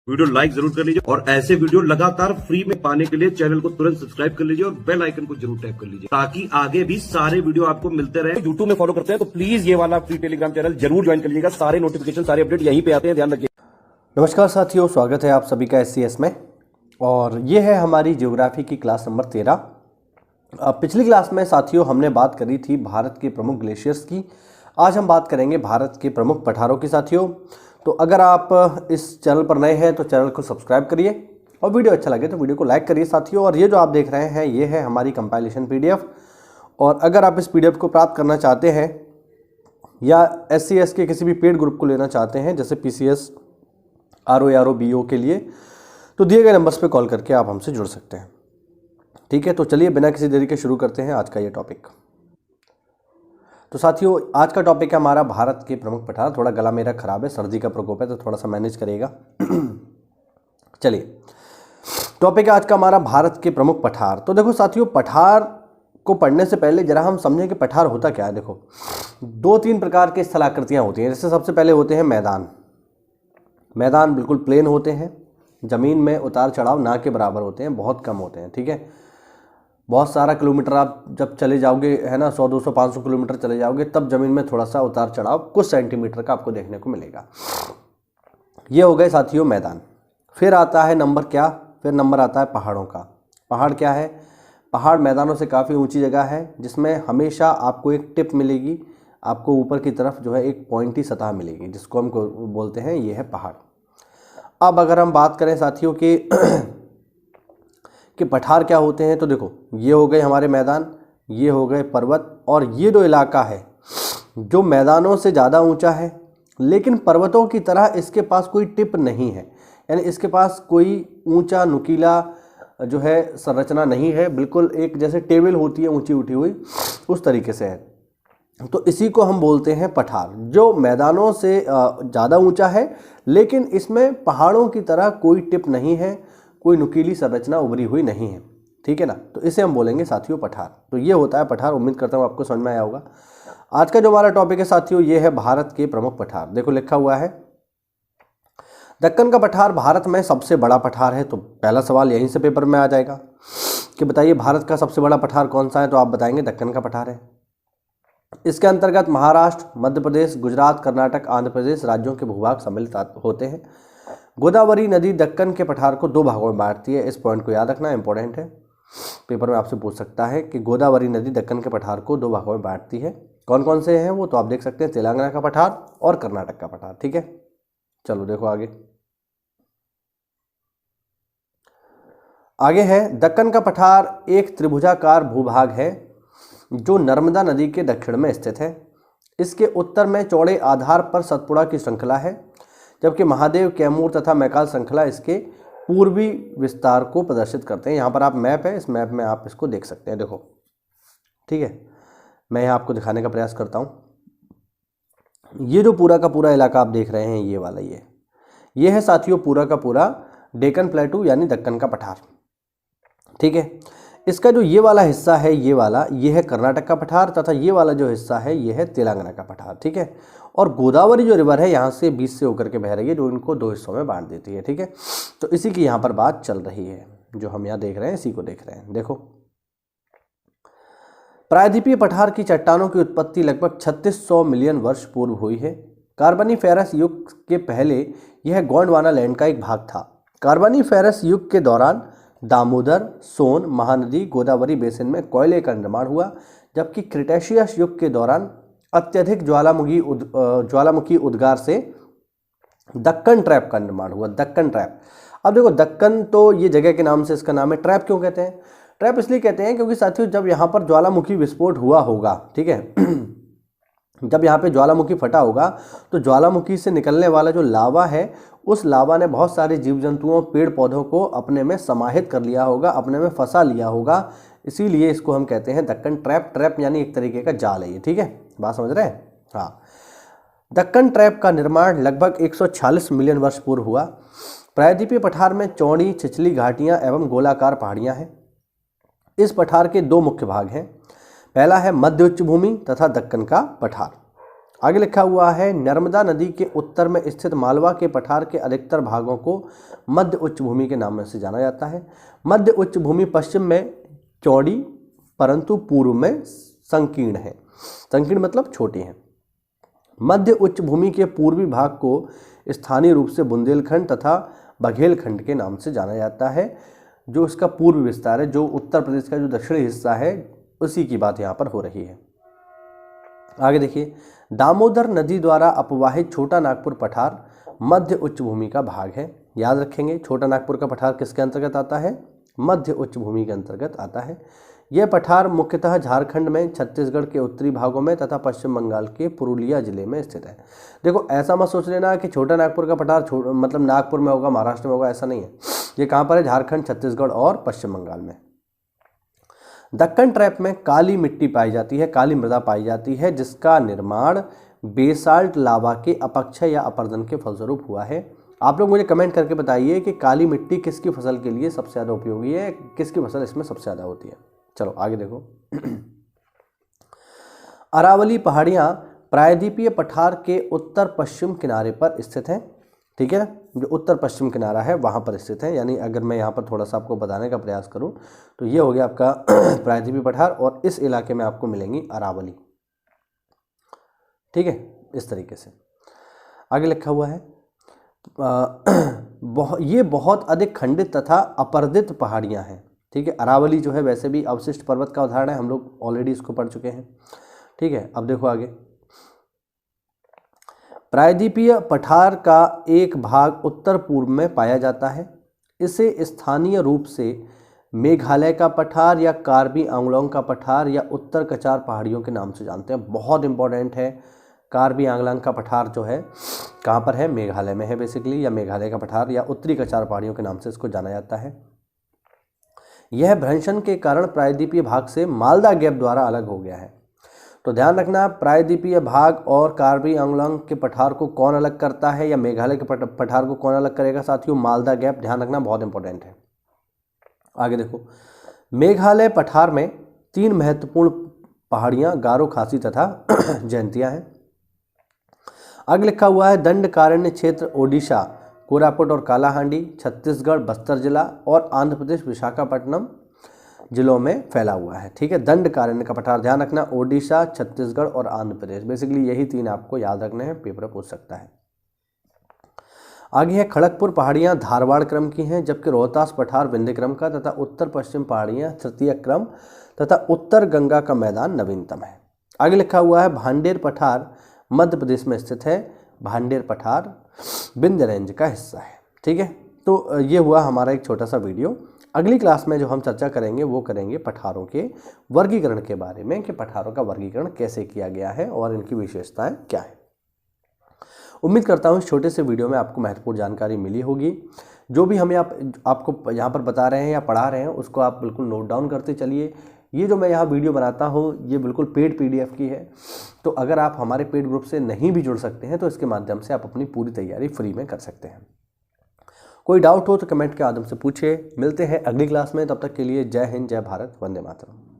Video like जरूर कर लीजिए और ऐसे वीडियो लगातार फ्री में पाने के लिए चैनल को तुरंत सब्सक्राइब कर लीजिए और बेल आइकन को जरूर टैप कर लीजिए ताकि आगे भी सारे वीडियो आपको मिलते रहे। यूट्यूब में फॉलो करते हैं तो प्लीज ये वाला फ्री टेलीग्राम चैनल जरूर ज्वाइन कर लीजिएगा। सारे नोटिफिकेशन सारे अपडेट यहीं पे आते हैं, ध्यान रखिए। नमस्कार साथियों, स्वागत है आप सभी का SCS में। और ये है हमारी ज्योग्राफी की क्लास नंबर 13। पिछली क्लास में साथियों हमने बात करी थी भारत के प्रमुख ग्लेशियर्स की। आज हम बात करेंगे भारत के प्रमुख पठारों की साथियों। तो अगर आप इस चैनल पर नए हैं तो चैनल को सब्सक्राइब करिए और वीडियो अच्छा लगे तो वीडियो को लाइक करिए साथियों। और ये जो आप देख रहे हैं ये है हमारी कंपाइलेशन PDF। और अगर आप इस PDF को प्राप्त करना चाहते हैं या SCS के किसी भी पेड ग्रुप को लेना चाहते हैं जैसे PCS, RO, BO के लिए, तो दिए गए नंबर्स पे कॉल करके आप हमसे जुड़ सकते हैं। ठीक है, तो चलिए बिना किसी देरी के शुरू करते हैं आज का ये टॉपिक। तो साथियों आज का टॉपिक है हमारा भारत के प्रमुख पठार। थोड़ा गला मेरा खराब है, सर्दी का प्रकोप है, तो थोड़ा सा मैनेज करिएगा। चलिए, टॉपिक है आज का हमारा भारत के प्रमुख पठार। तो देखो साथियों, पठार को पढ़ने से पहले जरा हम समझें कि पठार होता क्या है। देखो, 2-3 प्रकार के स्थलाकृतियाँ होती हैं। जैसे सबसे पहले होते हैं मैदान। मैदान बिल्कुल प्लेन होते हैं, ज़मीन में उतार चढ़ाव ना के बराबर होते हैं, बहुत कम होते हैं। ठीक है, बहुत सारा किलोमीटर आप जब चले जाओगे, है ना, 100, 200, 500 किलोमीटर चले जाओगे, तब ज़मीन में थोड़ा सा उतार चढ़ाव कुछ सेंटीमीटर का आपको देखने को मिलेगा। ये हो गए साथियों मैदान। फिर आता है नंबर क्या, फिर नंबर आता है पहाड़ों का। पहाड़ क्या है? पहाड़ मैदानों से काफ़ी ऊंची जगह है जिसमें हमेशा आपको एक टिप मिलेगी, आपको ऊपर की तरफ जो है एक पॉइंटी सतह मिलेगी, जिसको हम बोलते हैं ये है पहाड़। अब अगर हम बात करें साथियों कि पठार क्या होते हैं, तो देखो ये हो गए हमारे मैदान, ये हो गए पर्वत, और ये जो इलाका है जो मैदानों से ज़्यादा ऊंचा है लेकिन पर्वतों की तरह इसके पास कोई टिप नहीं है, यानी इसके पास कोई ऊंचा नुकीला जो है संरचना नहीं है, बिल्कुल एक जैसे टेबल होती है ऊंची उठी हुई उस तरीके से है। तो इसी को हम बोलते हैं पठार, जो मैदानों से ज़्यादा ऊंचा है लेकिन इसमें पहाड़ों की तरह कोई टिप नहीं है, कोई नुकीली संरचना उभरी हुई नहीं है। ठीक है ना, तो इसे हम बोलेंगे साथियों पठार। तो ये होता है पठार। उम्मीद करता हूँ आपको समझ में आया होगा। आज का जो हमारा टॉपिक है साथियों ये है भारत के प्रमुख पठार। देखो लिखा हुआ है दक्कन का पठार भारत में सबसे बड़ा पठार है। तो पहला सवाल यहीं से पेपर में आ जाएगा कि बताइए भारत का सबसे बड़ा पठार कौन सा है, तो आप बताएंगे दक्कन का पठार है। इसके अंतर्गत महाराष्ट्र, मध्य प्रदेश, गुजरात, कर्नाटक, आंध्र प्रदेश राज्यों के भूभाग सम्मिलित होते हैं। गोदावरी नदी दक्कन के पठार को 2 भागों में बांटती है। इस पॉइंट को याद रखना इंपॉर्टेंट है, पेपर में आपसे पूछ सकता है कि गोदावरी नदी दक्कन के पठार को 2 भागों में बांटती है। कौन कौन से हैं वो, तो आप देख सकते हैं तेलंगाना का पठार और कर्नाटक का पठार। ठीक है, चलो देखो आगे है दक्कन का पठार एक त्रिभुजाकार भूभाग है जो नर्मदा नदी के दक्षिण में स्थित है। इसके उत्तर में चौड़े आधार पर सतपुड़ा की श्रृंखला है, जबकि महादेव, कैमूर तथा मैकाल श्रृंखला इसके पूर्वी विस्तार को प्रदर्शित करते हैं। यहाँ पर आप मैप है, इस मैप में आप इसको देख सकते हैं। देखो ठीक है, मैं यहाँ आपको दिखाने का प्रयास करता हूँ। ये जो पूरा का पूरा इलाका आप देख रहे हैं ये वाला, ये है साथियों पूरा का पूरा डेक्कन प्लेटू यानी दक्कन का पठार। ठीक है, इसका जो ये वाला हिस्सा है ये है कर्नाटक का पठार तथा ये वाला जो हिस्सा है ये है तेलंगाना का पठार। ठीक है, और गोदावरी जो रिवर है यहाँ से बीच से होकर के बह रही है जो इनको 2 हिस्सों में बांट देती है। ठीक है, तो इसी की यहाँ पर बात चल रही है, जो हम यहाँ देख रहे हैं इसी को देख रहे हैं। देखो, प्रायद्वीपीय पठार की चट्टानों की उत्पत्ति लगभग 3600 मिलियन वर्ष पूर्व हुई है। कार्बोनिफेरस युग के पहले यह गोंडवाना लैंड का एक भाग था। कार्बोनिफेरस युग के दौरान दामोदर, सोन, महानदी, गोदावरी बेसिन में कोयले का निर्माण हुआ, जबकि क्रिटेशियस युग के दौरान अत्यधिक ज्वालामुखी उद्गार से दक्कन ट्रैप का निर्माण हुआ। दक्कन ट्रैप, अब देखो दक्कन तो ये जगह के नाम से इसका नाम है। ट्रैप क्यों कहते हैं? ट्रैप इसलिए कहते हैं क्योंकि साथियों जब यहाँ पर ज्वालामुखी विस्फोट हुआ होगा, ठीक है, जब यहाँ पे ज्वालामुखी फटा होगा तो ज्वालामुखी से निकलने वाला जो लावा है उस लावा ने बहुत सारे जीव जंतुओं, पेड़ पौधों को अपने में समाहित कर लिया होगा, अपने में फंसा लिया होगा, इसीलिए इसको हम कहते हैं दक्कन ट्रैप। ट्रैप यानी एक तरीके का जाल है ये। ठीक है, बात समझ रहे हैं? हाँ, दक्कन ट्रैप का निर्माण लगभग 146 मिलियन वर्ष पूर्व हुआ। प्रायद्वीपीय पठार में चौड़ी छिछली घाटियाँ एवं गोलाकार पहाड़ियाँ हैं। इस पठार के 2 मुख्य भाग हैं। पहला है मध्य उच्च भूमि तथा दक्कन का पठार। आगे लिखा हुआ है नर्मदा नदी के उत्तर में स्थित मालवा के पठार के अधिकतर भागों को मध्य उच्च भूमि के नाम से जाना जाता है। मध्य उच्च भूमि पश्चिम में चौड़ी परंतु पूर्व में संकीर्ण है। संकीर्ण मतलब छोटी है। मध्य उच्च भूमि के पूर्वी भाग को स्थानीय रूप से बुंदेलखंड तथा बघेलखंड के नाम से जाना जाता है। जो इसका पूर्व विस्तार है, जो उत्तर प्रदेश का जो दक्षिणी हिस्सा है, उसी की बात यहाँ पर हो रही है। आगे देखिए, दामोदर नदी द्वारा अपवाहित छोटा नागपुर पठार मध्य उच्च भूमि का भाग है। याद रखेंगे, छोटा नागपुर का पठार किसके अंतर्गत आता है? मध्य उच्च भूमि के अंतर्गत आता है। यह पठार मुख्यतः झारखंड में, छत्तीसगढ़ के उत्तरी भागों में तथा पश्चिम बंगाल के पुरुलिया जिले में स्थित है। देखो, ऐसा मत सोच लेना कि छोटा नागपुर का पठार मतलब नागपुर में होगा, महाराष्ट्र में होगा, ऐसा नहीं है। ये कहाँ पर है? झारखंड, छत्तीसगढ़ और पश्चिम बंगाल में। दक्कन ट्रैप में काली मिट्टी पाई जाती है, काली मृदा पाई जाती है, जिसका निर्माण बेसाल्ट लावा के अपक्षय या अपरदन के फलस्वरूप हुआ है। आप लोग मुझे कमेंट करके बताइए कि काली मिट्टी किसकी फसल के लिए सबसे ज़्यादा उपयोगी है, किसकी फसल इसमें सबसे ज़्यादा होती है। चलो आगे देखो। अरावली पहाड़ियाँ प्रायद्वीपीय पठार के उत्तर पश्चिम किनारे पर स्थित हैं। ठीक है ना, जो उत्तर पश्चिम किनारा है वहाँ पर स्थित है। यानी अगर मैं यहाँ पर थोड़ा सा आपको बताने का प्रयास करूँ तो ये हो गया आपका प्रायद्वीपीय पठार, और इस इलाके में आपको मिलेंगी अरावली। ठीक है, इस तरीके से आगे लिखा हुआ है ये बहुत अधिक खंडित तथा अपर्दित पहाड़ियाँ हैं। ठीक है, अरावली जो है वैसे भी अवशिष्ट पर्वत का उदाहरण है, हम लोग ऑलरेडी इसको पढ़ चुके हैं। ठीक है, अब देखो आगे। प्रायद्वीपीय पठार का एक भाग उत्तर पूर्व में पाया जाता है। इसे स्थानीय रूप से मेघालय का पठार या कार्बी आंगलोंग का पठार या उत्तर कचार पहाड़ियों के नाम से जानते हैं। बहुत इंपॉर्टेंट है। कार्बी आंगलोंग का पठार जो है कहाँ पर है? मेघालय में है बेसिकली, या मेघालय का पठार या उत्तरी कचार पहाड़ियों के नाम से इसको जाना जाता है। यह भ्रंशन के कारण प्रायद्वीपीय भाग से मालदा गैप द्वारा अलग हो गया है। तो ध्यान रखना, प्रायद्वीपीय भाग और कार्बी आंगलोंग के पठार को कौन अलग करता है, या मेघालय के पठार को कौन अलग करेगा साथियों? मालदा गैप। ध्यान रखना, बहुत इंपॉर्टेंट है। आगे देखो, मेघालय पठार में 3 महत्वपूर्ण पहाड़ियाँ गारो, खासी तथा जयंतिया हैं। आगे लिखा हुआ है दंडकारण्य क्षेत्र ओडिशा, कोरापुट और कालाहांडी, छत्तीसगढ़, बस्तर जिला और आंध्र प्रदेश, विशाखापट्टनम जिलों में फैला हुआ है। ठीक है, दंडकारण्य का पठार ध्यान रखना, ओडिशा, छत्तीसगढ़ और आंध्र प्रदेश। बेसिकली यही 3 आपको याद रखने हैं, पेपर पूछ सकता है। आगे है खड़गपुर पहाड़ियाँ धारवाड़ क्रम की हैं, जबकि रोहतास पठार विंध्य क्रम का तथा उत्तर पश्चिम पहाड़ियाँ तृतीय क्रम तथा उत्तर गंगा का मैदान नवीनतम है। आगे लिखा हुआ है भांडेर पठार मध्य प्रदेश में स्थित है। भांडेर पठार विंध्य रेंज का हिस्सा है। ठीक है, तो ये हुआ हमारा एक छोटा सा वीडियो। अगली क्लास में जो हम चर्चा करेंगे वो करेंगे पठारों के वर्गीकरण के बारे में, कि पठारों का वर्गीकरण कैसे किया गया है और इनकी विशेषताएं क्या है। उम्मीद करता हूँ इस छोटे से वीडियो में आपको महत्वपूर्ण जानकारी मिली होगी। जो भी हम आपको यहाँ पर बता रहे हैं या पढ़ा रहे हैं उसको आप बिल्कुल नोट डाउन करते चलिए। ये जो मैं यहाँ वीडियो बनाता हूँ ये बिल्कुल पेड PDF की है। तो अगर आप हमारे पेड ग्रुप से नहीं भी जुड़ सकते हैं तो इसके माध्यम से आप अपनी पूरी तैयारी फ्री में कर सकते हैं। कोई डाउट हो तो कमेंट के माध्यम से पूछिए। मिलते हैं अगली क्लास में, तब तक के लिए जय हिंद, जय भारत, वंदे मातरम।